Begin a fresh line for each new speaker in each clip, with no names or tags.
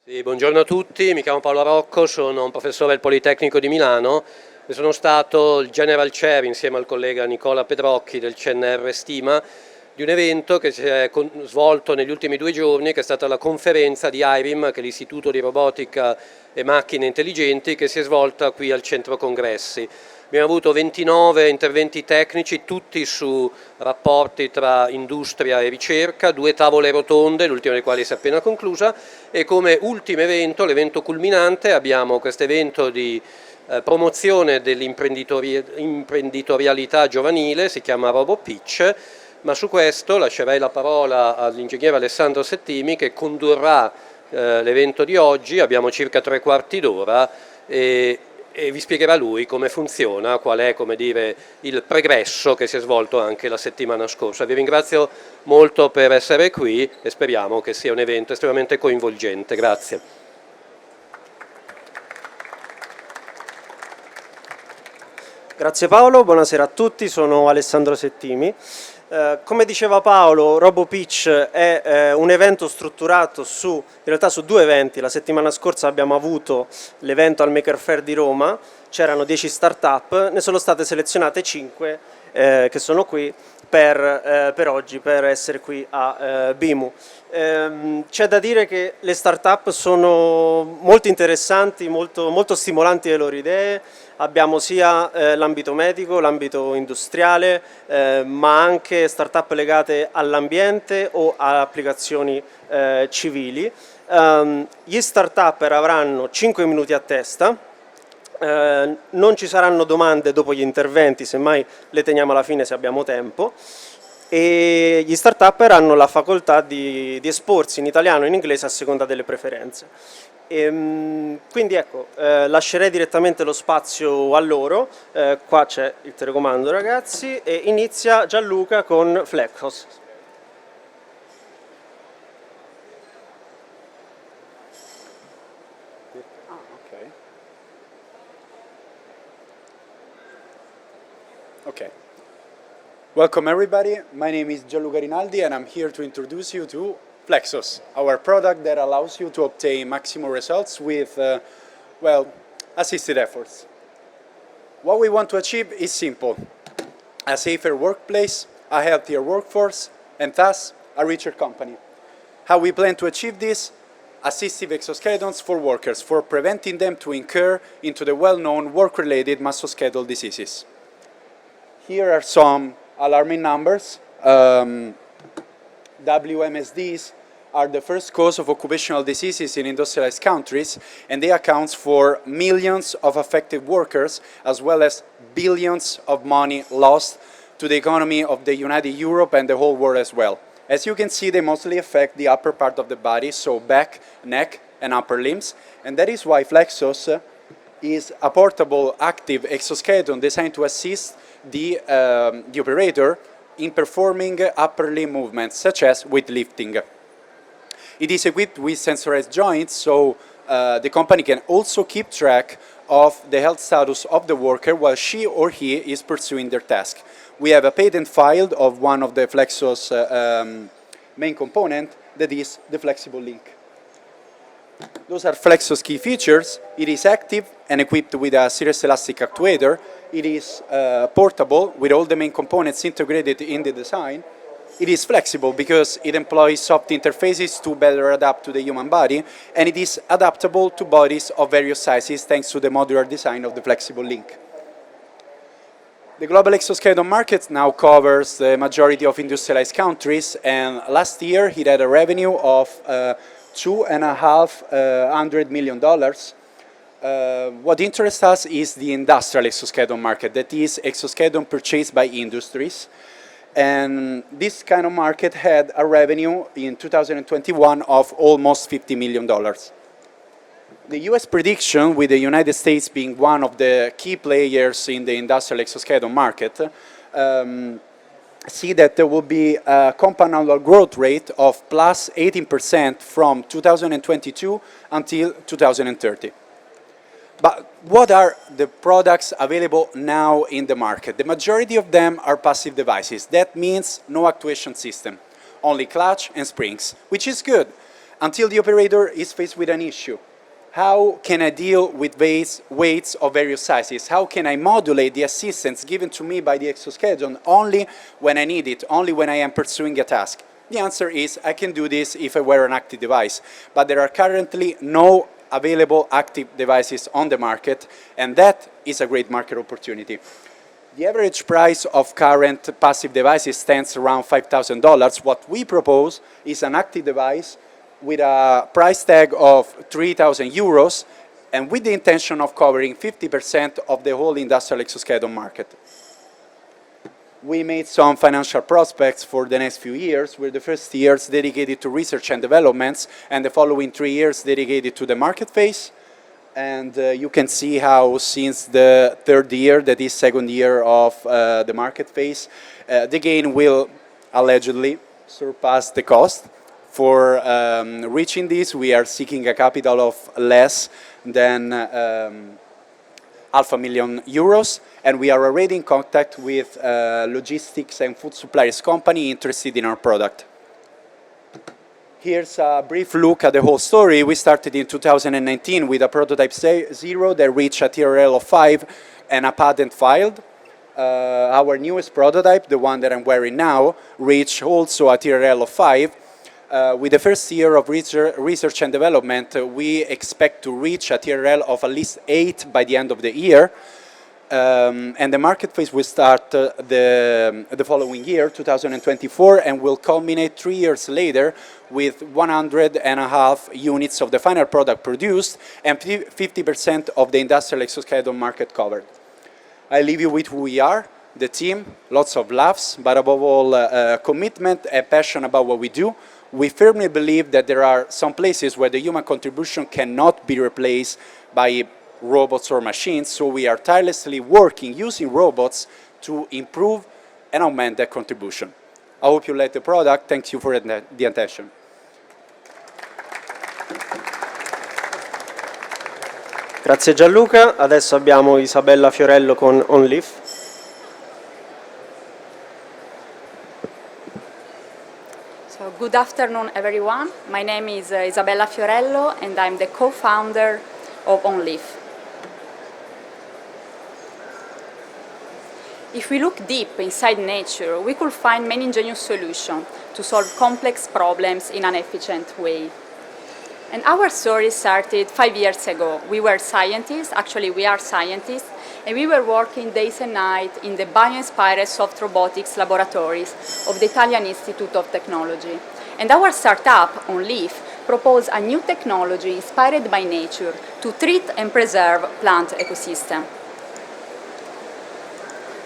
Sì, buongiorno a tutti, mi chiamo Paolo Rocco, sono un professore al Politecnico di Milano e sono stato il General Chair insieme al collega Nicola Pedrocchi del CNR Stima di un evento che si è svolto negli ultimi 2 giorni, che è stata la conferenza di IRIM, che è l'Istituto di Robotica e Macchine Intelligenti, che si è svolta qui al Centro Congressi. Abbiamo avuto 29 interventi tecnici, tutti su rapporti tra industria e ricerca, 2 tavole rotonde, l'ultima delle quali si è appena conclusa, e come ultimo evento, l'evento culminante, abbiamo questo evento di promozione dell'imprenditorialità giovanile, si chiama RoboPitch, ma su questo lascerei la parola all'ingegnere Alessandro Settimi che condurrà l'evento di oggi. Abbiamo circa 3/4 d'ora e vi spiegherà lui come funziona, qual è, come dire, il pregresso che si è svolto anche la settimana scorsa. Vi ringrazio molto per essere qui e speriamo che sia un evento estremamente coinvolgente. Grazie.
Grazie Paolo, buonasera a tutti, sono Alessandro Settimi. Come diceva Paolo, RoboPitch è un evento strutturato in realtà su 2 eventi. La settimana scorsa abbiamo avuto l'evento al Maker Faire di Roma, c'erano 10 start-up, ne sono state selezionate 5 che sono qui per oggi, per essere qui a BIMU. C'è da dire che le start-up sono molto interessanti, molto stimolanti le loro idee. Abbiamo sia l'ambito medico, l'ambito industriale, ma anche start-up legate all'ambiente o a applicazioni civili. Gli start-upper avranno 5 minuti a testa, non ci saranno domande dopo gli interventi, semmai le teniamo alla fine se abbiamo tempo. E gli start-upper hanno la facoltà di esporsi in italiano e in inglese a seconda delle preferenze. Quindi ecco, lascerei direttamente lo spazio a loro. Qua c'è il telecomando, ragazzi, e inizia Gianluca con Flexos.
Okay. Welcome everybody, my name is Gianluca Rinaldi and I'm here to introduce you to Flexos, our product that allows you to obtain maximum results with, assisted efforts. What we want to achieve is simple: a safer workplace, a healthier workforce, and thus a richer company. How we plan to achieve this? Assistive exoskeletons for workers, for preventing them to incur into the well-known work-related musculoskeletal diseases. Here are some alarming numbers. WMSDs are the first cause of occupational diseases in industrialized countries, and they account for millions of affected workers, as well as billions of money lost to the economy of the United Europe and the whole world as well. As you can see, they mostly affect the upper part of the body, so back, neck, and upper limbs, and that is why Flexos is a portable, active exoskeleton designed to assist the operator in performing upper limb movements, such as weightlifting. It is equipped with sensorized joints, so the company can also keep track of the health status of the worker while she or he is pursuing their task. We have a patent filed of one of the Flexos main component, that is the flexible link. Those are Flexos key features. It is active and equipped with a Cirrus elastic actuator. It is portable with all the main components integrated in the design. It is flexible because it employs soft interfaces to better adapt to the human body, and it is adaptable to bodies of various sizes thanks to the modular design of the flexible link. The global exoskeleton market now covers the majority of industrialized countries, and last year it had a revenue of $250 million. What interests us is the industrial exoskeleton market, that is exoskeleton purchased by industries. And this kind of market had a revenue in 2021 of almost $50 million. The US prediction, with the United States being one of the key players in the industrial exoskeleton market, see that there will be a compound annual growth rate of plus 18% from 2022 until 2030. But what are the products available now in the market? The majority of them are passive devices. That means no actuation system, only clutch and springs, which is good. until the operator is faced with an issue. How can I deal with weights of various sizes? How can I modulate the assistance given to me by the exoskeleton only when I need it, only when I am pursuing a task? The answer is I can do this if I wear an active device, but there are currently no available active devices on the market, and that is a great market opportunity. The average price of current passive devices stands around $5,000. What we propose is an active device with a price tag of 3,000 euros and with the intention of covering 50% of the whole industrial exoskeleton market. We made some financial prospects for the next few years, with the first years dedicated to research and developments, and the following 3 years dedicated to the market phase. And you can see how since the third year, that is second year of the market phase, the gain will allegedly surpass the cost. For reaching this, we are seeking a capital of less than €500,000, and we are already in contact with logistics and food suppliers company interested in our product. Here's a brief look at the whole story. We started in 2019 with a prototype 0 that reached a TRL of 5 and a patent filed. Our newest prototype, the one that I'm wearing now, reached also a TRL of 5. With the first year of research and development, we expect to reach a TRL of at least 8 by the end of the year. And the market phase will start the following year, 2024, and will culminate 3 years later with 100.5 units of the final product produced and 50% of the industrial exoskeleton market covered. I leave you with who we are, the team, lots of laughs, but above all, commitment and passion about what we do. We firmly believe that there are some places where the human contribution cannot be replaced by robots or machines, so we are tirelessly working using robots to improve and augment that contribution. I hope you like the product. Thank you for the attention.
Grazie Gianluca, adesso abbiamo Isabella Fiorello con OnLeaf.
So, good afternoon everyone. My name is Isabella Fiorello and I'm the co-founder of OnLeaf. If we look deep inside nature, we could find many ingenious solutions to solve complex problems in an efficient way. And our story started 5 years ago. We were scientists, actually we are scientists, and we were working days and nights in the bio-inspired soft robotics laboratories of the Italian Institute of Technology. And our startup, OnLeaf, proposed a new technology inspired by nature to treat and preserve plant ecosystem.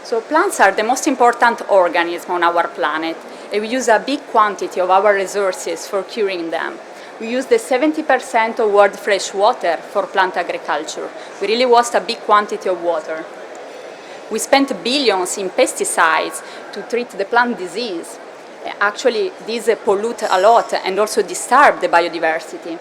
So plants are the most important organism on our planet, and we use a big quantity of our resources for curing them. We use the 70% of world fresh water for plant agriculture. We really waste a big quantity of water. We spent billions in pesticides to treat the plant disease. Actually, these pollute a lot and also disturb the biodiversity.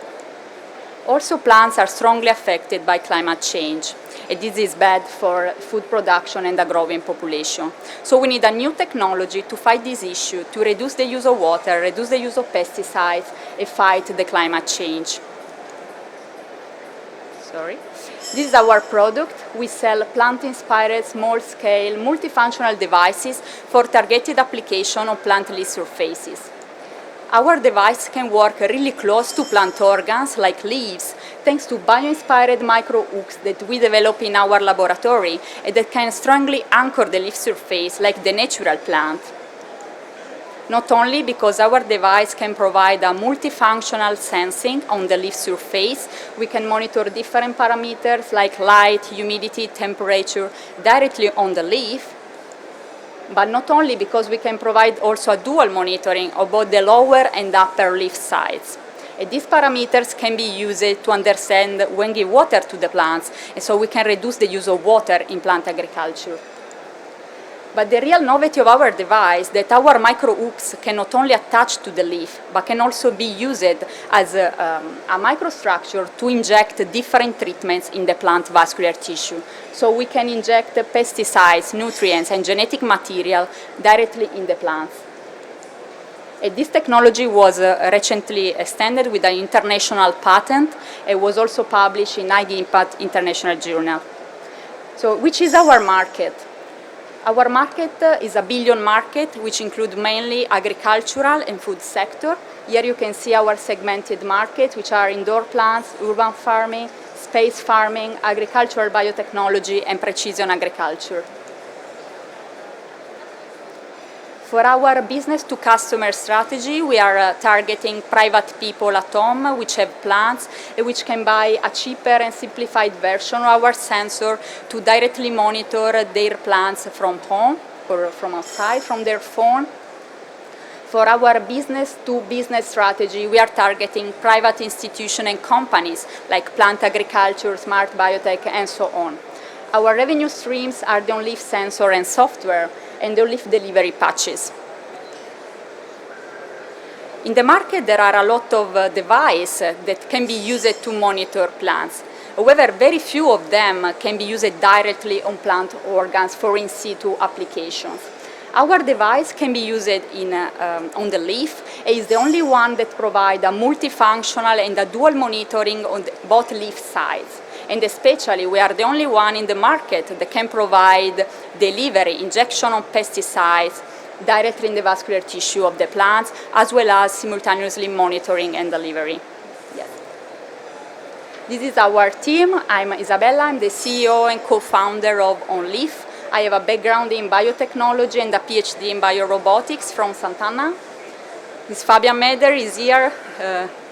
Also, plants are strongly affected by climate change, and this is bad for food production and a growing population. So we need a new technology to fight this issue, to reduce the use of water, reduce the use of pesticides, and fight the climate change. Sorry. This is our product. We sell plant-inspired, small-scale, multifunctional devices for targeted application on plant leaf surfaces. Our device can work really close to plant organs like leaves, thanks to bio-inspired micro-hooks that we develop in our laboratory and that can strongly anchor the leaf surface like the natural plant. Not only because our device can provide a multifunctional sensing on the leaf surface, we can monitor different parameters like light, humidity, temperature directly on the leaf, but not only because we can provide also a dual monitoring of both the lower and upper leaf sides. And these parameters can be used to understand when give water to the plants, and so we can reduce the use of water in plant agriculture. But the real novelty of our device is that our micro-hooks can not only attach to the leaf, but can also be used as a microstructure to inject different treatments in the plant vascular tissue. So we can inject pesticides, nutrients, and genetic material directly in the plants. This technology was recently extended with an international patent. It was also published in High Impact International Journal. So which is our market? Our market is a billion market, which include mainly agricultural and food sector. Here you can see our segmented market, which are indoor plants, urban farming, space farming, agricultural biotechnology, and precision agriculture. For our business-to-customer strategy, we are targeting private people at home which have plants and which can buy a cheaper and simplified version of our sensor to directly monitor their plants from home or from outside, from their phone. For our business-to-business strategy, we are targeting private institutions and companies like plant agriculture, smart biotech, and so on. Our revenue streams are the on-leaf sensor and software, and the on-leaf delivery patches. In the market, there are a lot of devices that can be used to monitor plants. However, very few of them can be used directly on plant organs for in situ applications. Our device can be used on the leaf and is the only one that provides a multifunctional and a dual monitoring on both leaf sides. And especially, we are the only one in the market that can provide delivery, injection of pesticides directly in the vascular tissue of the plants, as well as simultaneously monitoring and delivery. Yes. This is our team. I'm Isabella. I'm the CEO and co-founder of OnLeaf. I have a background in biotechnology and a PhD in biorobotics from Sant'Anna. This Fabian Meder is here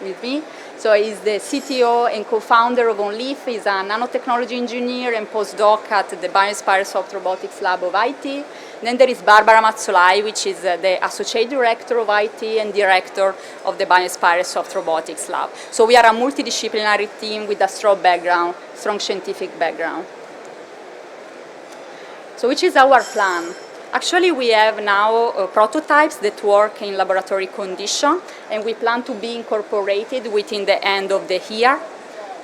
with me. So he's the CTO and co-founder of OnLeaf. He's a nanotechnology engineer and postdoc at the BioInspire Soft Robotics Lab of IT. Then there is Barbara Mazzolai, which is the associate director of IT and director of the BioInspire Soft Robotics Lab. So we are a multidisciplinary team with a strong background, strong scientific background. So which is our plan? Actually, we have now prototypes that work in laboratory condition, and we plan to be incorporated within the end of the year.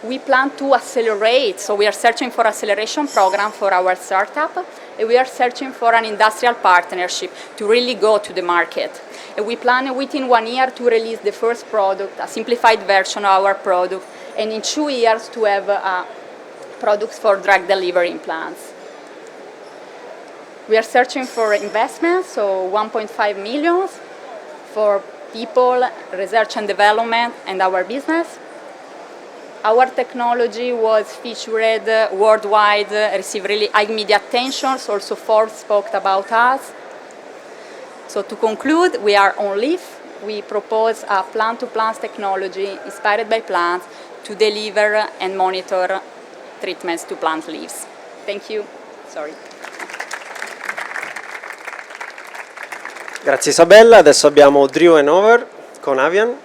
We plan to accelerate, so we are searching for acceleration program for our startup, and we are searching for an industrial partnership to really go to the market. And we plan within 1 year to release the first product, a simplified version of our product, and in 2 years to have products for drug delivery implants. We are searching for investments, so 1.5 million for people, research and development, and our business. Our technology was featured worldwide, received really high media attention, also Forbes spoke about us. So to conclude, we are OnLeaf. We propose a plant-to-plant technology inspired by plants to deliver and monitor treatments to plant leaves. Thank you. Sorry.
Grazie Isabella, adesso abbiamo Drew Hanover con Avian.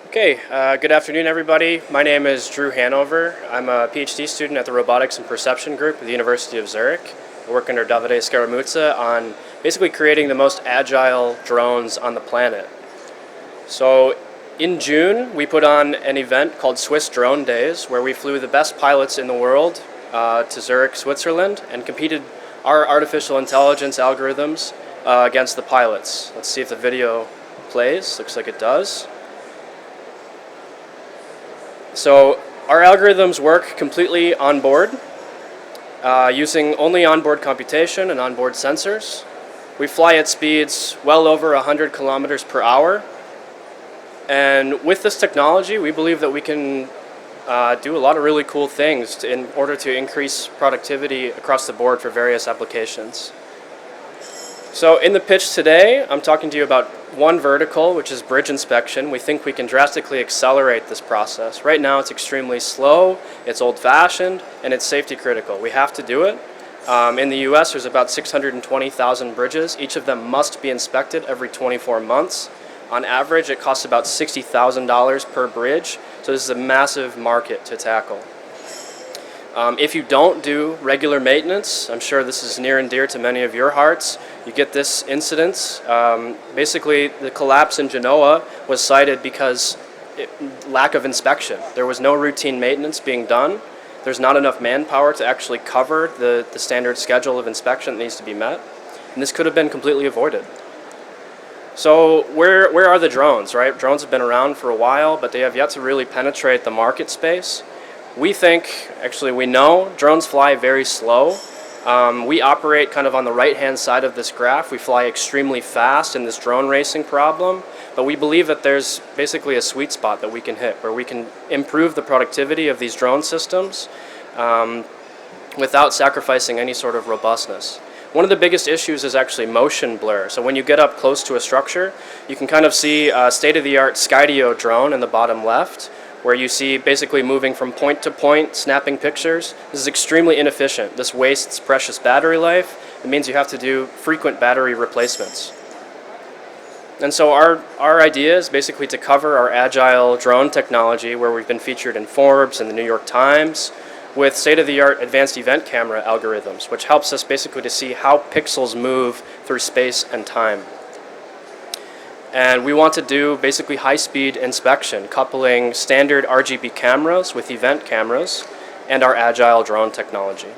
Okay, good afternoon everybody. My name is Drew Hanover. I'm a PhD student at the Robotics and Perception Group at the University of Zurich. I work under Davide Scaramuzza on basically creating the most agile drones on the planet. So in June, we put on an event called Swiss Drone Days, where we flew the best pilots in the world to Zurich, Switzerland, and competed our artificial intelligence algorithms against the pilots. Let's see if the video plays. Looks like it does. So our algorithms work completely on board, using only onboard computation and onboard sensors. We fly at speeds well over 100 kilometers per hour. And with this technology, we believe that we can do a lot of really cool things in order to increase productivity across the board for various applications. So in the pitch today, I'm talking to you about one vertical, which is bridge inspection. We think we can drastically accelerate this process. Right now it's extremely slow, it's old-fashioned, and it's safety critical. We have to do it. In the US, there's about 620,000 bridges. Each of them must be inspected every 24 months. On average, it costs about $60,000 per bridge, so this is a massive market to tackle. If you don't do regular maintenance, I'm sure this is near and dear to many of your hearts, you get this incident. Basically, the collapse in Genoa was cited because lack of inspection. There was no routine maintenance being done, There's not enough manpower to actually cover the standard schedule of inspection that needs to be met, and this could have been completely avoided. So where are the drones, right? Drones have been around for a while, but they have yet to really penetrate the market space. We think, actually we know, drones fly very slow. We operate kind of on the right-hand side of this graph. We fly extremely fast in this drone racing problem, but we believe that there's basically a sweet spot that we can hit where we can improve the productivity of these drone systems without sacrificing any sort of robustness. One of the biggest issues is actually motion blur. So when you get up close to a structure, you can kind of see a state-of-the-art Skydio drone in the bottom left, where you see basically moving from point to point, snapping pictures. This is extremely inefficient. This wastes precious battery life. It means you have to do frequent battery replacements. And so our idea is basically to cover our agile drone technology, where we've been featured in Forbes and the New York Times, with state-of-the-art advanced event camera algorithms, which helps us basically to see how pixels move through space and time. And we want to do basically high-speed inspection, coupling standard RGB cameras with event cameras and our agile drone technology.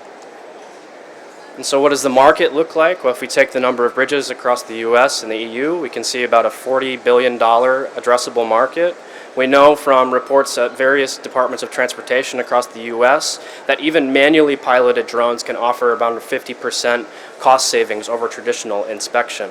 And so what does the market look like? Well, if we take the number of bridges across the US and the EU, we can see about a $40 billion addressable market. We know from reports at various departments of transportation across the US that even manually piloted drones can offer about a 50% cost savings over traditional inspection.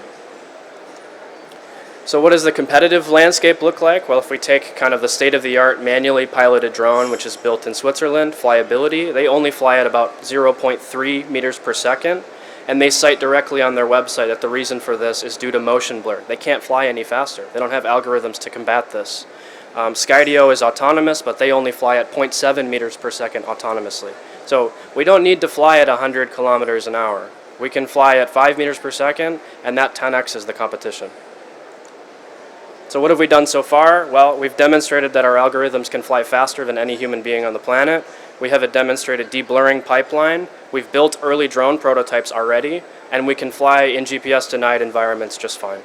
So what does the competitive landscape look like? Well, if we take kind of the state-of-the-art manually piloted drone, which is built in Switzerland, Flyability, they only fly at about 0.3 meters per second, and they cite directly on their website that the reason for this is due to motion blur. They can't fly any faster. They don't have algorithms to combat this. Skydio is autonomous, but they only fly at 0.7 meters per second autonomously. So we don't need to fly at 100 kilometers an hour. We can fly at 5 meters per second, and that 10x is the competition. So what have we done so far? Well, we've demonstrated that our algorithms can fly faster than any human being on the planet. We have a demonstrated deblurring pipeline. We've built early drone prototypes already, and we can fly in GPS-denied environments just fine.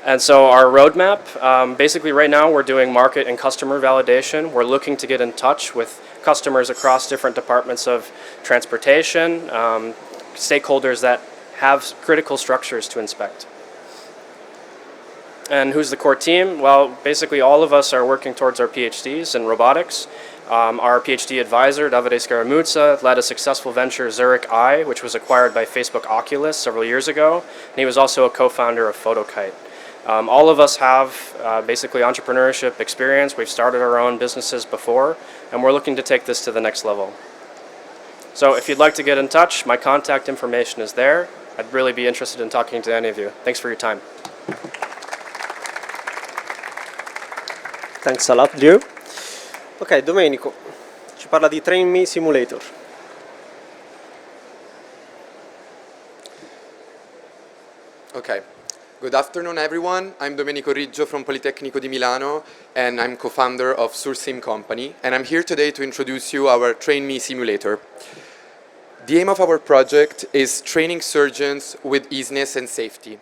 And so our roadmap, basically right now we're doing market and customer validation. We're looking to get in touch with customers across different departments of transportation, stakeholders that have critical structures to inspect. And who's the core team? Well, basically all of us are working towards our PhDs in robotics. Our PhD advisor, Davide Scaramuzza, led a successful venture, Zurich Eye, which was acquired by Facebook Oculus several years ago. And he was also a co-founder of Photokite. All of us have basically entrepreneurship experience. We've started our own businesses before, and we're looking to take this to the next level. So if you'd like to get in touch, my contact information is there. I'd really be interested in talking to any of you. Thanks for your time.
Thanks a lot, Drew. Ok, Domenico ci parla di Train Me Simulator.
Okay. Good afternoon, everyone. I'm Domenico Riggio from Politecnico di Milano, and I'm co-founder of SurSim company. And I'm here today to introduce you our Train Me Simulator. The aim of our project is training surgeons with easiness and safety.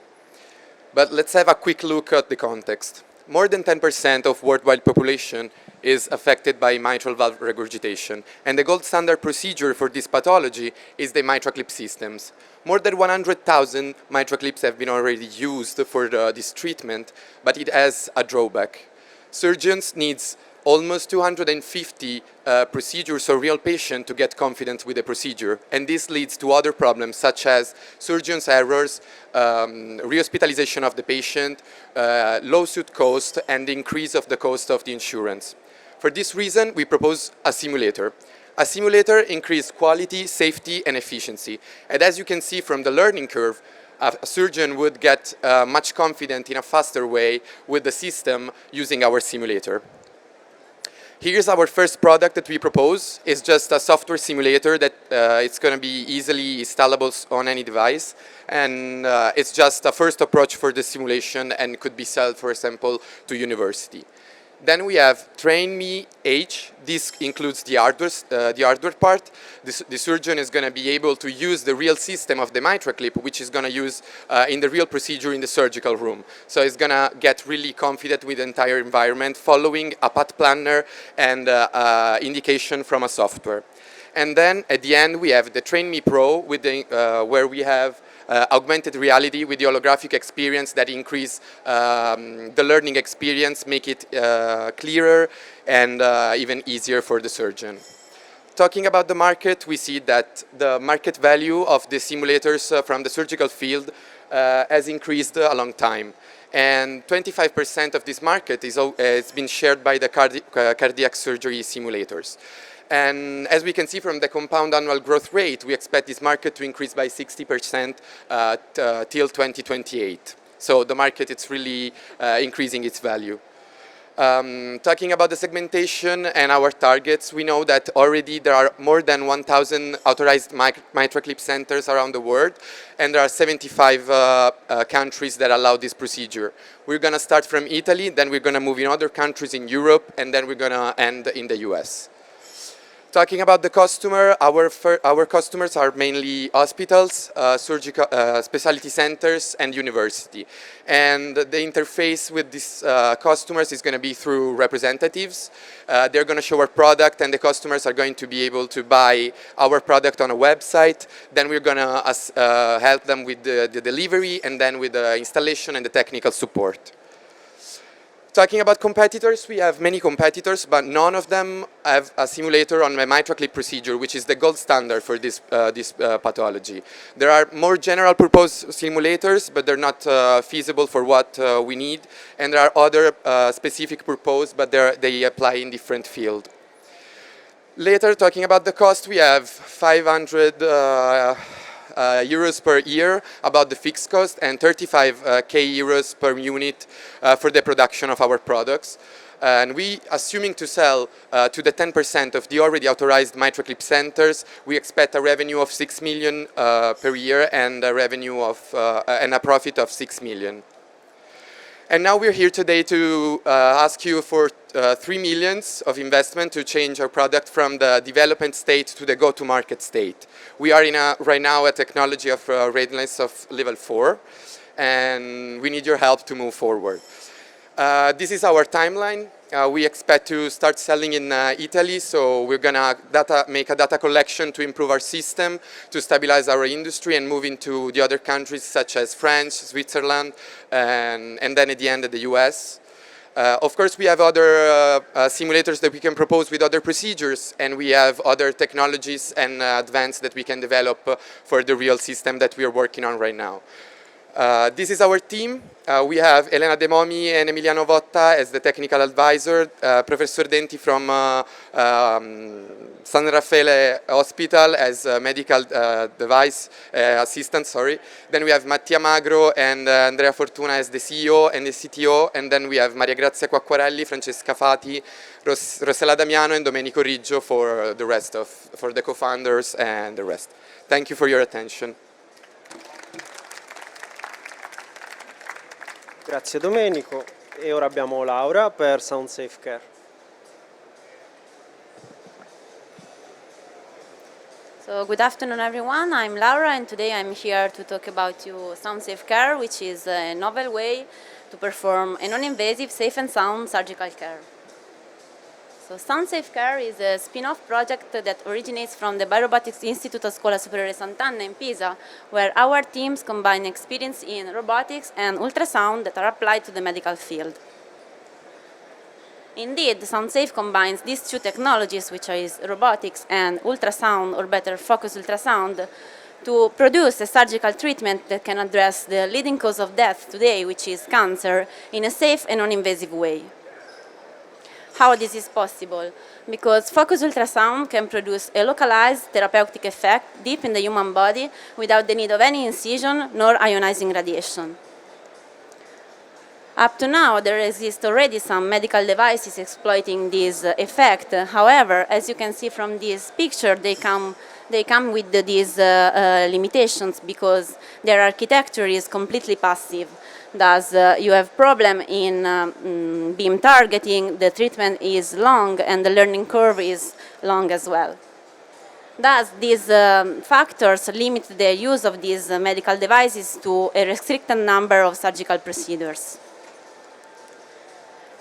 But let's have a quick look at the context. More than 10% of worldwide population is affected by mitral valve regurgitation, and the gold standard procedure for this pathology is the MitraClip systems. More than 100,000 MitraClips have been already used for this treatment, but it has a drawback. Surgeons need almost 250 procedures or real patient to get confident with the procedure, and this leads to other problems such as surgeons' errors, rehospitalization of the patient, lawsuit cost, and the increase of the cost of the insurance. For this reason, we propose a simulator. A simulator increases quality, safety, and efficiency. And as you can see from the learning curve, a surgeon would get much confident in a faster way with the system using our simulator. Here's our first product that we propose. It's just a software simulator that it's going to be easily installable on any device. And it's just a first approach for the simulation and could be sold, for example, to university. Then we have Train Me H. This includes the hardware part. The surgeon is going to be able to use the real system of the mitral clip, which is going to use in the real procedure in the surgical room. So it's going to get really confident with the entire environment, following a path planner and indication from a software. And then at the end we have the Train Me Pro, with the, where we have augmented reality with the holographic experience that increase the learning experience, make it clearer and even easier for the surgeon. Talking about the market, we see that the market value of the simulators from the surgical field has increased a long time. And 25% of this market has been shared by the cardiac surgery simulators. And as we can see from the compound annual growth rate, we expect this market to increase by 60% till 2028. So the market is really increasing its value. Talking about the segmentation and our targets, we know that already there are more than 1,000 authorized mitral clip centers around the world, and there are 75 countries that allow this procedure. We're going to start from Italy, then we're going to move in other countries in Europe, and then we're going to end in the US. Talking about the customer, our customers are mainly hospitals, surgical specialty centers, and university. And the interface with these customers is going to be through representatives. They're going to show our product, and the customers are going to be able to buy our product on a website. Then we're going to help them with the delivery, and then with the installation and the technical support. Talking about competitors, we have many competitors, but none of them have a simulator on a mitral clip procedure, which is the gold standard for this pathology. There are more general purpose simulators, but they're not feasible for what we need. And there are other specific purpose, but they apply in different fields. Later, talking about the cost, we have 500 euros per year about the fixed cost, and 35k euros per unit for the production of our products. And we, assuming to sell to the 10% of the already authorized mitral clip centers, we expect a revenue of 6 million per year, and a revenue of and a profit of 6 million. And now we're here today to ask you for 3 million of investment to change our product from the development state to the go-to-market state. We are in right now a technology of readiness of level 4, and we need your help to move forward. This is our timeline. We expect to start selling in Italy, so we're going to make a data collection to improve our system, to stabilize our industry, and move into the other countries such as France, Switzerland, and then at the end the US. Of course, we have other simulators that we can propose with other procedures, and we have other technologies and advances that we can develop for the real system that we are working on right now. This is our team. We have Elena De Momi and Emiliano Votta as the technical advisor, Professor Denti from San Raffaele Hospital as medical device assistant, sorry. Then we have Mattia Magro and Andrea Fortuna as the CEO and the CTO, and then we have Maria Grazia Quacquarelli, Francesca Fati, Rossella Damiano, and Domenico Riggio for the rest for the co-founders and the rest. Thank you for your attention.
Grazie Domenico, e ora abbiamo Laura per Sound Safe Care.
So good afternoon everyone, I'm Laura and today I'm here to talk about Sound Safe Care, which is a novel way to perform a non-invasive, safe and sound surgical care. So Sound Safe Care is a spin-off project that originates from the Biorobotics Institute of Scuola Superiore Sant'Anna in Pisa, where our teams combine experience in robotics and ultrasound that are applied to the medical field. Indeed, SoundSafe combines these two technologies, which is robotics and ultrasound, or better, focused ultrasound, to produce a surgical treatment that can address the leading cause of death today, which is cancer, in a safe and non-invasive way. How this is possible? Because focused ultrasound can produce a localized therapeutic effect deep in the human body without the need of any incision nor ionizing radiation. Up to now, there exist already some medical devices exploiting this effect. However, as you can see from this picture, they come they come with these limitations because their architecture is completely passive. Thus, you have problem in beam targeting, the treatment is long, and the learning curve is long as well. Thus, these factors limit the use of these medical devices to a restricted number of surgical procedures.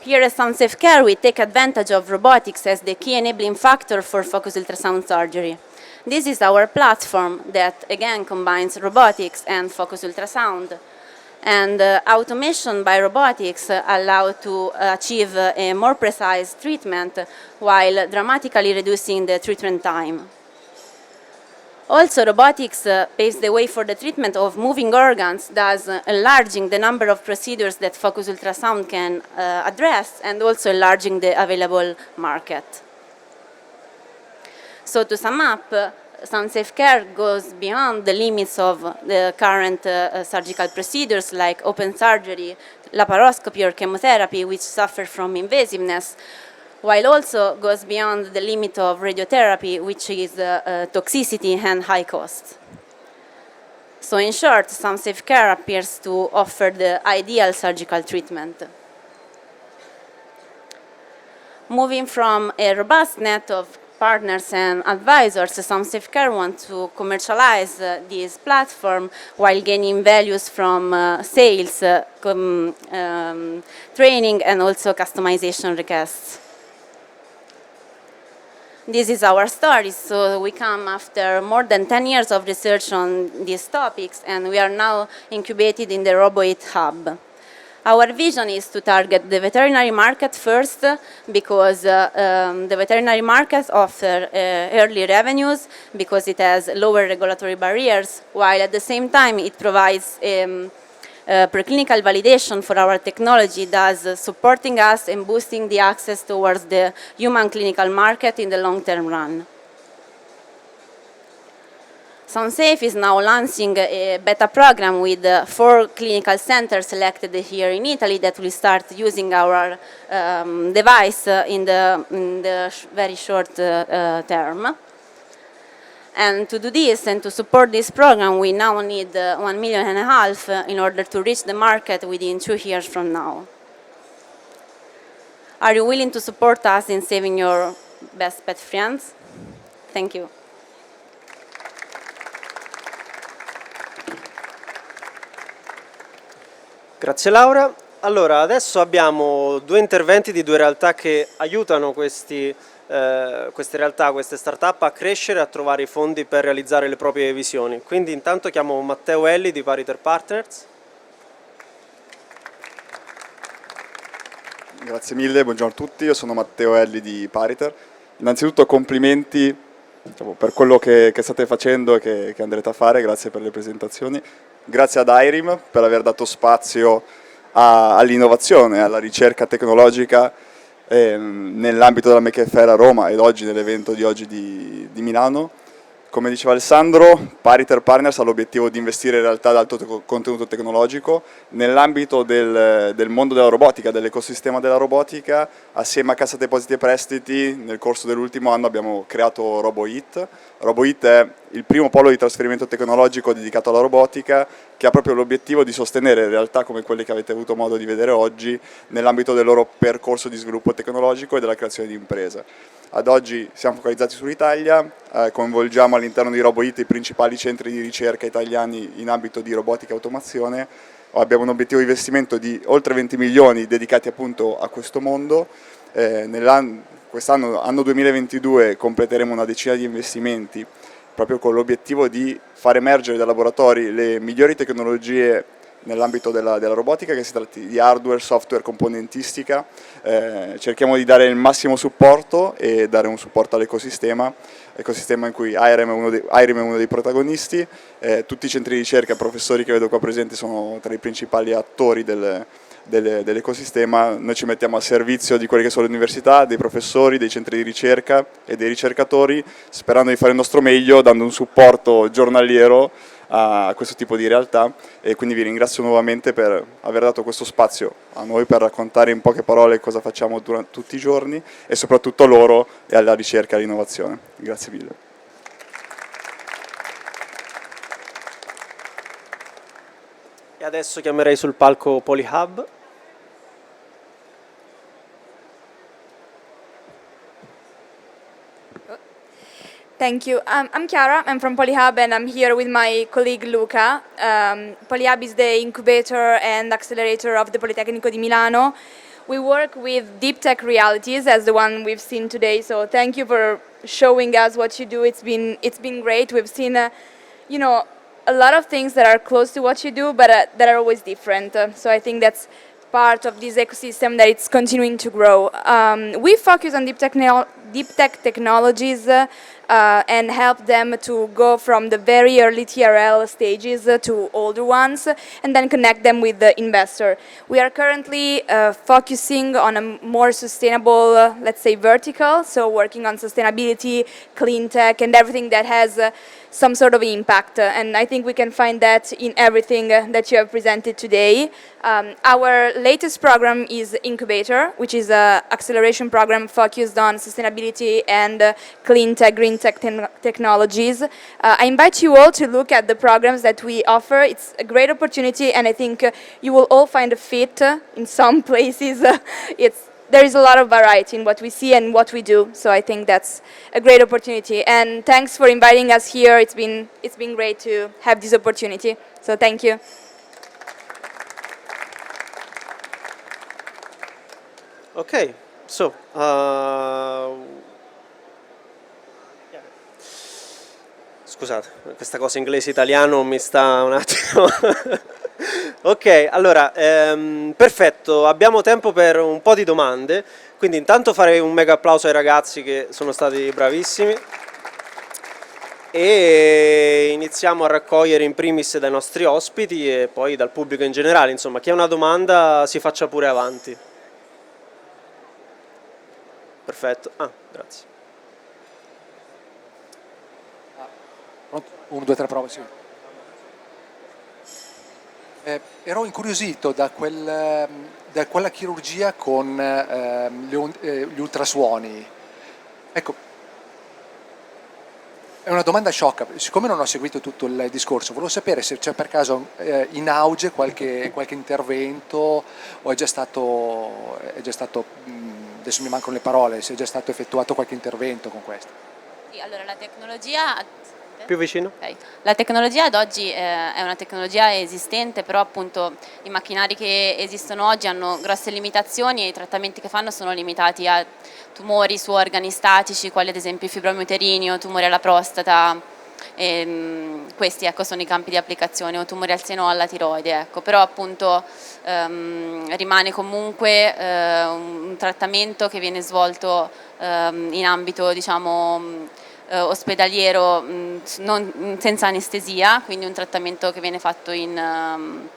Here at SoundSafe Care, we take advantage of robotics as the key enabling factor for focused ultrasound surgery. This is our platform that, again, combines robotics and focused ultrasound. And automation by robotics allow to achieve a more precise treatment while dramatically reducing the treatment time. Also, robotics paves the way for the treatment of moving organs, thus enlarging the number of procedures that focused ultrasound can address, and also enlarging the available market. So to sum up, SoundSafe Care goes beyond the limits of the current surgical procedures like open surgery, laparoscopy, or chemotherapy, which suffer from invasiveness, while also goes beyond the limit of radiotherapy, which is toxicity and high cost. So in short, SoundSafe Care appears to offer the ideal surgical treatment. Moving from a robust net of partners and advisors, SoundSafe Care wants to commercialize this platform while gaining values from sales, training, and also customization requests. This is our story. So we come after more than 10 years of research on these topics, and we are now incubated in the RoboIT Hub. Our vision is to target the veterinary market first because the veterinary market offers early revenues because it has lower regulatory barriers, while at the same time it provides preclinical validation for our technology, thus supporting us and boosting the access towards the human clinical market in the long-term run. SoundSafe is now launching a beta program with 4 clinical centers selected here in Italy that will start using our device in the very short term. And to do this and to support this program, we now need 1.5 million in order to reach the market within 2 years from now. Are you willing to support us in saving your best pet friends? Thank you.
Grazie Laura. Allora, adesso abbiamo 2 interventi di 2 realtà che aiutano queste realtà, queste start-up a crescere e a trovare i fondi per realizzare le proprie visioni. Quindi intanto chiamo Matteo Elli di Pariter Partners.
Grazie mille, buongiorno a tutti, io sono Matteo Elli di Pariter. Innanzitutto complimenti per quello che state facendo e che andrete a fare, grazie per le presentazioni. Grazie ad IRIM per aver dato spazio all'innovazione, alla ricerca tecnologica nell'ambito della Maker Faire a Roma ed oggi nell'evento di oggi di Milano. Come diceva Alessandro, Pariter Partners ha l'obiettivo di investire in realtà ad alto contenuto tecnologico nell'ambito del mondo della robotica, dell'ecosistema della robotica. Assieme a Cassa Depositi e Prestiti nel corso dell'ultimo anno abbiamo creato RoboIT. RoboIT è il primo polo di trasferimento tecnologico dedicato alla robotica che ha proprio l'obiettivo di sostenere realtà come quelle che avete avuto modo di vedere oggi nell'ambito del loro percorso di sviluppo tecnologico e della creazione di imprese. Ad oggi siamo focalizzati sull'Italia, coinvolgiamo all'interno di RoboIT i principali centri di ricerca italiani in ambito di robotica e automazione. Abbiamo un obiettivo di investimento di oltre 20 milioni dedicati appunto a questo mondo. Quest'anno, anno 2022, completeremo una decina di investimenti proprio con l'obiettivo di far emergere dai laboratori le migliori tecnologie nell'ambito della robotica, che si tratti di hardware, software, componentistica. Cerchiamo di dare il massimo supporto e dare un supporto all'ecosistema in cui IRIM è uno dei protagonisti. Tutti i centri di ricerca, professori che vedo qua presenti sono tra i principali attori dell'ecosistema. Noi ci mettiamo a servizio di quelle che sono le università, dei professori, dei centri di ricerca e dei ricercatori, sperando di fare il nostro meglio, dando un supporto giornaliero a questo tipo di realtà, e quindi vi ringrazio nuovamente per aver dato questo spazio a noi per raccontare in poche parole cosa facciamo durante tutti i giorni e soprattutto a loro e alla ricerca e all'innovazione. Grazie mille.
E adesso chiamerei sul palco Polyhub.
Thank you. I'm Chiara, I'm from Polyhub and I'm here with my colleague Luca. Polyhub is the incubator and accelerator of the Politecnico di Milano. We work with deep tech realities as the one we've seen today, so thank you for showing us what you do. It's been great. We've seen you know, a lot of things that are close to what you do, but that are always different. So I think that's part of this ecosystem that it's continuing to grow. We focus on deep tech technologies and help them to go from the very early TRL stages to older ones and then connect them with the investor. We are currently focusing on a more sustainable, let's say, vertical, so working on sustainability, clean tech, and everything that has some sort of impact. And I think we can find that in everything that you have presented today. Our latest program is Incubator, which is an acceleration program focused on sustainability and clean tech, green tech technologies. I invite you all to look at the programs that we offer. It's a great opportunity, and I think you will all find a fit in some places. There is a lot of variety in what we see and what we do, so I think that's a great opportunity. And thanks for inviting us here. It's been great to have this opportunity. So thank you.
Ok, so scusate, questa cosa inglese-italiano mi sta un attimo. Ok, allora, perfetto, abbiamo tempo per un po' di domande, quindi intanto farei un mega applauso ai ragazzi che sono stati bravissimi e iniziamo a raccogliere in primis dai nostri ospiti e poi dal pubblico in generale. Insomma, chi ha una domanda si faccia pure avanti. Perfetto, grazie.
1, 2, 3, prova, sì. Ero incuriosito da quella chirurgia con gli ultrasuoni. Ecco, è una domanda sciocca, siccome non ho seguito tutto il discorso, volevo sapere se c'è per caso in auge qualche intervento o è già stato, adesso mi mancano le parole, se è già stato effettuato qualche intervento con questo.
Sì, allora la tecnologia...
Più vicino?
Okay. La tecnologia ad oggi è una tecnologia esistente, però appunto i macchinari che esistono oggi hanno grosse limitazioni e i trattamenti che fanno sono limitati a tumori su organi statici, quali ad esempio i fibromi uterini o tumori alla prostata. Questi ecco, sono i campi di applicazione, o tumori al seno o alla tiroide. Ecco. Però appunto rimane comunque un trattamento che viene svolto in ambito, diciamo, ospedaliero senza anestesia, quindi un trattamento che viene fatto in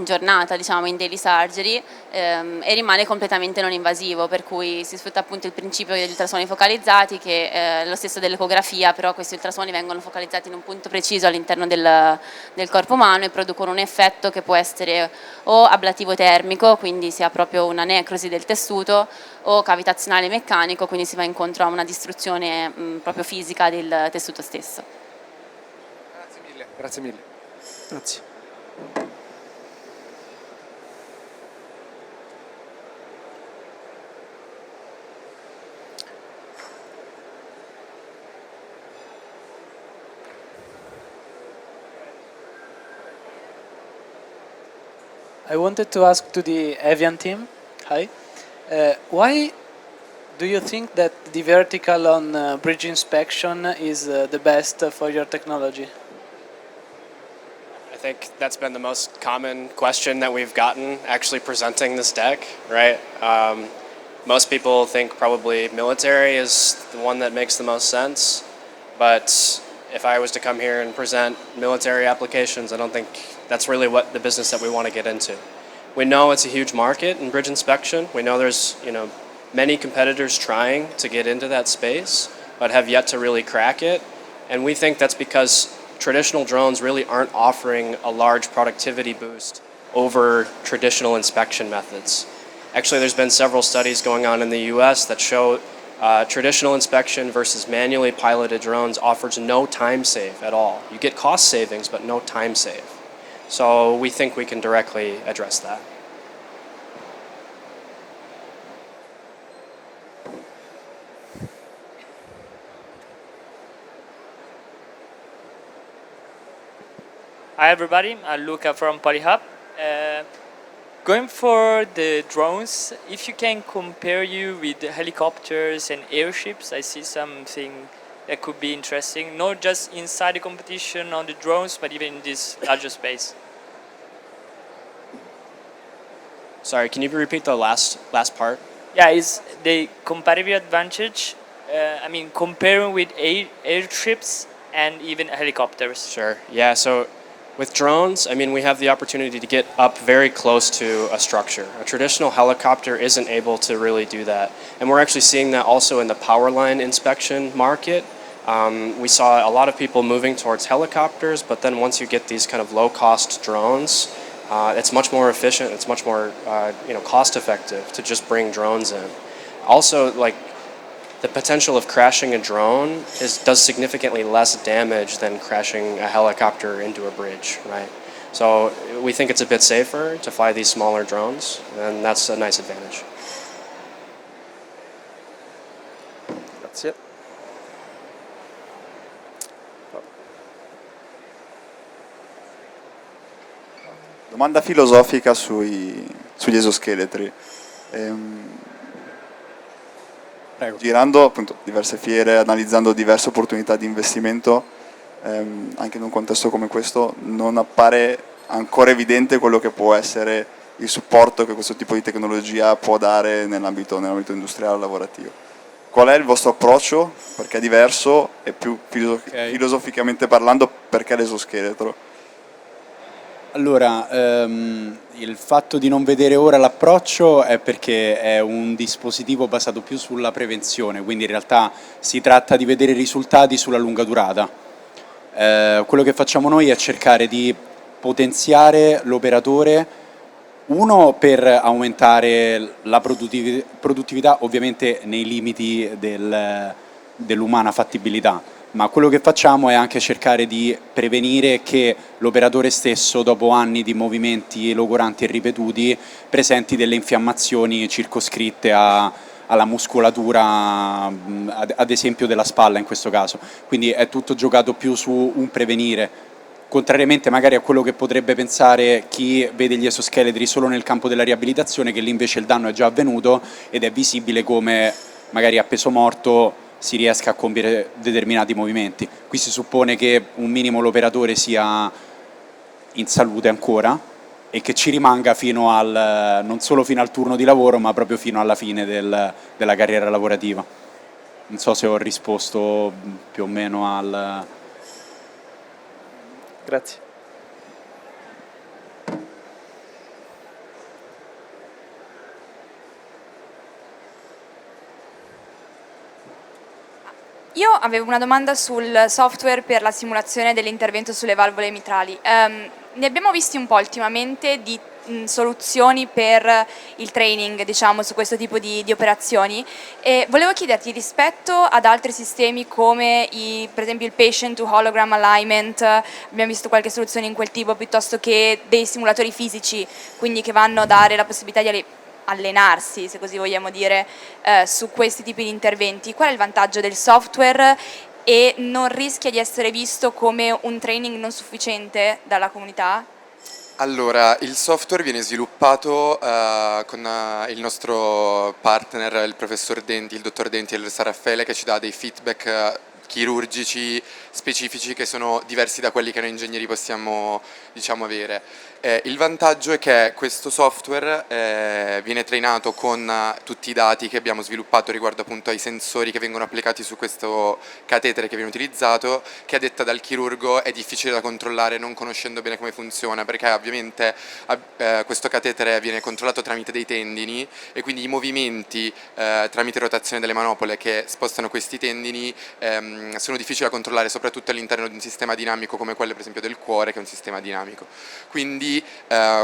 giornata, diciamo in daily surgery, e rimane completamente non invasivo, per cui si sfrutta appunto il principio degli ultrasuoni focalizzati, che è lo stesso dell'ecografia, però questi ultrasuoni vengono focalizzati in un punto preciso all'interno del corpo umano e producono un effetto che può essere o ablativo termico, quindi si ha proprio una necrosi del tessuto, o cavitazionale meccanico, quindi si va incontro a una distruzione proprio fisica del tessuto stesso.
Grazie mille. Grazie mille.
Grazie.
I wanted to ask to the Evian team, hi, why do you think that the vertical on bridge inspection is the best for your technology?
I think that's been the most common question that we've gotten actually presenting this deck, right? Most people think probably military is the one that makes the most sense, but if I was to come here and present military applications, I don't think that's really what the business that we want to get into. We know it's a huge market in bridge inspection. We know there's many competitors trying to get into that space, but have yet to really crack it. And we think that's because traditional drones really aren't offering a large productivity boost over traditional inspection methods. Actually, there's been several studies going on in the US that show traditional inspection versus manually piloted drones offers no time save at all. You get cost savings, but no time save. So we think we can directly address that.
Hi everybody, I'm Luca from Polyhub. Going for the drones, if you can compare you with the helicopters and airships, I see something that could be interesting, not just inside the competition on the drones, but even in this larger space.
Sorry, can you repeat the last part?
Yeah, is the competitive advantage, I mean, comparing with airships and even helicopters.
Sure. Yeah, so with drones, I mean, we have the opportunity to get up very close to a structure. A traditional helicopter isn't able to really do that. And we're actually seeing that also in the power line inspection market. We saw a lot of people moving towards helicopters, but then once you get these kind of low-cost drones, it's much more efficient, it's much more cost-effective to just bring drones in. Also, like, the potential of crashing a drone does significantly less damage than crashing a helicopter into a bridge, right? So we think it's a bit safer to fly these smaller drones, and that's a nice advantage.
Grazie.
Domanda filosofica sugli esoscheletri. Girando appunto diverse fiere, analizzando diverse opportunità di investimento, anche in un contesto come questo, non appare ancora evidente quello che può essere il supporto che questo tipo di tecnologia può dare nell'ambito industriale e lavorativo. Qual è il vostro approccio? Perché è diverso e più filosoficamente parlando, perché l'esoscheletro?
Allora, il fatto di non vedere ora l'approccio è perché è un dispositivo basato più sulla prevenzione, quindi in realtà si tratta di vedere i risultati sulla lunga durata. Quello che facciamo noi è cercare di potenziare l'operatore, uno per aumentare la produttività, ovviamente nei limiti dell'umana fattibilità, ma quello che facciamo è anche cercare di prevenire che l'operatore stesso, dopo anni di movimenti logoranti e ripetuti, presenti delle infiammazioni circoscritte alla muscolatura, ad esempio della spalla in questo caso. Quindi è tutto giocato più su un prevenire, contrariamente magari a quello che potrebbe pensare chi vede gli esoscheletri solo nel campo della riabilitazione, che lì invece il danno è già avvenuto ed è visibile come magari a peso morto si riesca a compiere determinati movimenti. Qui si suppone che un minimo l'operatore sia in salute ancora e che ci rimanga fino non solo fino al turno di lavoro, ma proprio fino alla fine della carriera lavorativa. Non so se ho risposto più o meno al...
Grazie.
Io avevo una domanda sul software per la simulazione dell'intervento sulle valvole mitrali. Ne abbiamo visti un po' ultimamente di soluzioni per il training, diciamo, su questo tipo di operazioni, e volevo chiederti rispetto ad altri sistemi come per esempio il patient to hologram alignment, abbiamo visto qualche soluzione in quel tipo, piuttosto che dei simulatori fisici, quindi che vanno a dare la possibilità di allenarsi, se così vogliamo dire, su questi tipi di interventi. Qual è il vantaggio del software e non rischia di essere visto come un training non sufficiente dalla comunità?
Allora, il software viene sviluppato con il nostro partner, il professor Denti, il dottor Denti e il San Raffaele, che ci dà dei feedback chirurgici specifici che sono diversi da quelli che noi ingegneri possiamo, diciamo, avere. Il vantaggio è che questo software viene trainato con tutti i dati che abbiamo sviluppato riguardo appunto ai sensori che vengono applicati su questo catetere che viene utilizzato, che a detta dal chirurgo è difficile da controllare non conoscendo bene come funziona, perché ovviamente questo catetere viene controllato tramite dei tendini e quindi i movimenti tramite rotazione delle manopole che spostano questi tendini sono difficili da controllare, soprattutto all'interno di un sistema dinamico come quello per esempio del cuore, che è un sistema dinamico. Quindi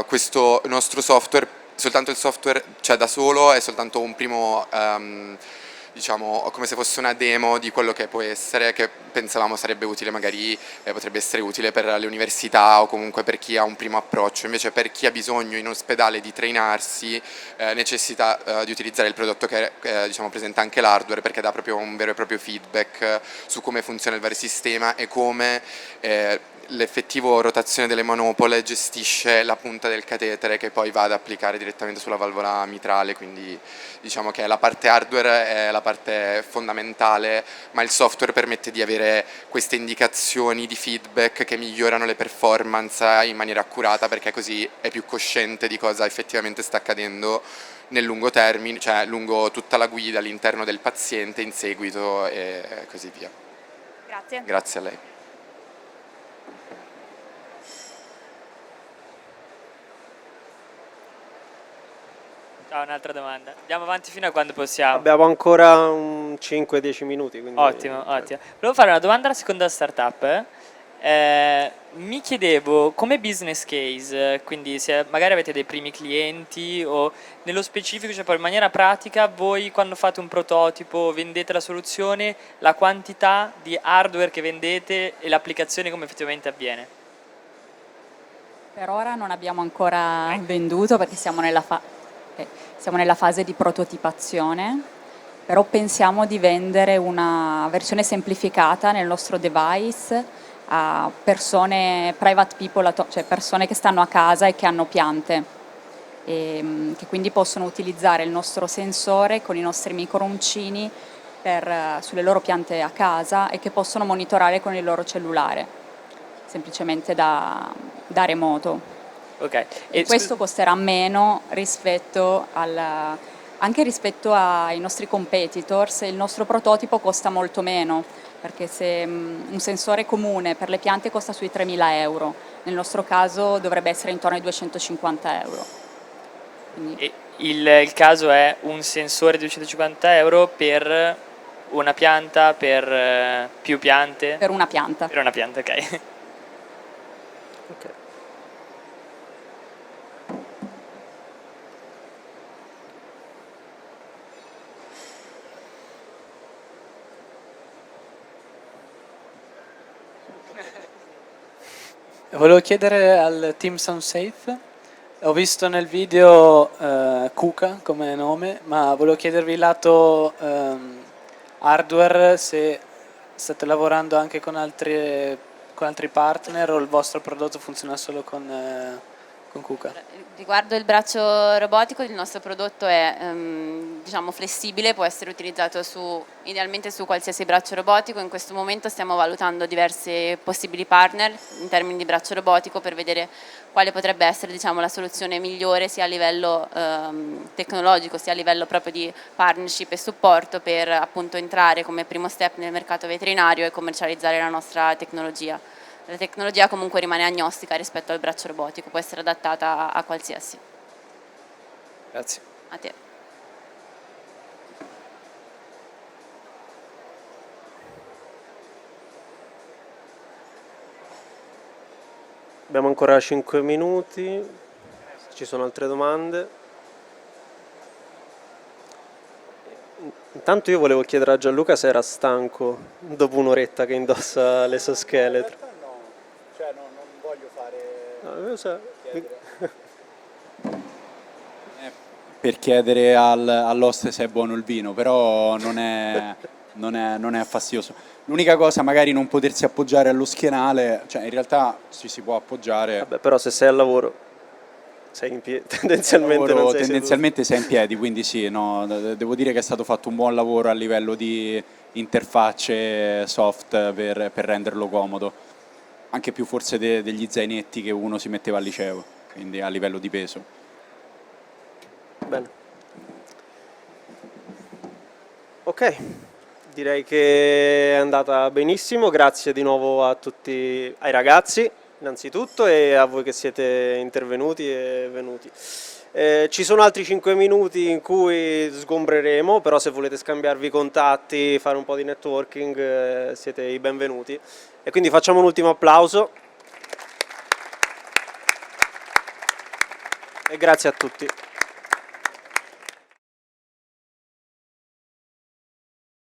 questo nostro software, soltanto il software, cioè da solo, è soltanto un primo diciamo, come se fosse una demo di quello che può essere, che pensavamo sarebbe utile, magari potrebbe essere utile per le università o comunque per chi ha un primo approccio. Invece per chi ha bisogno in ospedale di trainarsi necessita di utilizzare il prodotto che diciamo, presenta anche l'hardware, perché dà proprio un vero e proprio feedback su come funziona il vario sistema e come l'effettivo rotazione delle manopole gestisce la punta del catetere che poi va ad applicare direttamente sulla valvola mitrale, quindi diciamo che la parte hardware è la parte fondamentale, ma il software permette di avere queste indicazioni di feedback che migliorano le performance in maniera accurata, perché così è più cosciente di cosa effettivamente sta accadendo nel lungo termine, cioè lungo tutta la guida all'interno del paziente in seguito e così via.
Grazie.
Grazie a lei.
Ciao, un'altra domanda. Andiamo avanti fino a quando possiamo.
Abbiamo ancora 5-10 minuti. Quindi...
Ottimo, ottimo. Volevo fare una domanda alla seconda startup. Mi chiedevo, come business case, quindi se magari avete dei primi clienti o nello specifico, cioè poi in maniera pratica, voi quando fate un prototipo, vendete la soluzione, la quantità di hardware che vendete e l'applicazione come effettivamente avviene?
Per ora non abbiamo ancora venduto perché siamo nella fase di prototipazione, però pensiamo di vendere una versione semplificata nel nostro device a persone, private people, cioè persone che stanno a casa e che hanno piante, e che quindi possono utilizzare il nostro sensore con i nostri microuncini sulle loro piante a casa e che possono monitorare con il loro cellulare, semplicemente da remoto.
Ok.
E questo costerà meno rispetto anche rispetto ai nostri competitors. Il nostro prototipo costa molto meno, perché se un sensore comune per le piante costa sui 3.000 euro, nel nostro caso dovrebbe essere intorno ai 250 euro. Quindi...
E il caso è un sensore di 250 euro per una pianta, per più piante?
Per una pianta.
Per una pianta, ok.
Ok.
Volevo chiedere al team SoundSafe, ho visto nel video Kuka come nome, ma volevo chiedervi lato hardware se state lavorando anche con altri partner o il vostro prodotto funziona solo con Kuka.
Riguardo il braccio robotico, il nostro prodotto è diciamo flessibile, può essere utilizzato idealmente su qualsiasi braccio robotico. In questo momento stiamo valutando diversi possibili partner in termini di braccio robotico per vedere quale potrebbe essere, diciamo, la soluzione migliore sia a livello tecnologico sia a livello proprio di partnership e supporto per appunto entrare come primo step nel mercato veterinario e commercializzare la nostra tecnologia. La tecnologia comunque rimane agnostica rispetto al braccio robotico, può essere adattata a qualsiasi.
Grazie.
A te.
Abbiamo ancora 5 minuti, se ci sono altre domande. Intanto io volevo chiedere a Gianluca se era stanco dopo un'oretta che indossa l'esoscheletro.
Cioè non voglio fare per chiedere all'oste se è buono il vino, però non è fastidioso. L'unica cosa, magari non potersi appoggiare allo schienale, cioè in realtà ci si può appoggiare.
Vabbè, però se sei al lavoro sei in piedi, tendenzialmente non sei
tendenzialmente sei in piedi, quindi sì, no, devo dire che è stato fatto un buon lavoro a livello di interfacce soft per renderlo comodo, anche più forse degli zainetti che uno si metteva al liceo, quindi a livello di peso.
Bene. Ok, direi che è andata benissimo, grazie di nuovo a tutti, ai ragazzi innanzitutto e a voi che siete intervenuti e venuti. Ci sono altri 5 minuti in cui sgombreremo, però se volete scambiarvi i contatti, fare un po' di networking, siete i benvenuti. E quindi facciamo un ultimo applauso. E grazie a tutti.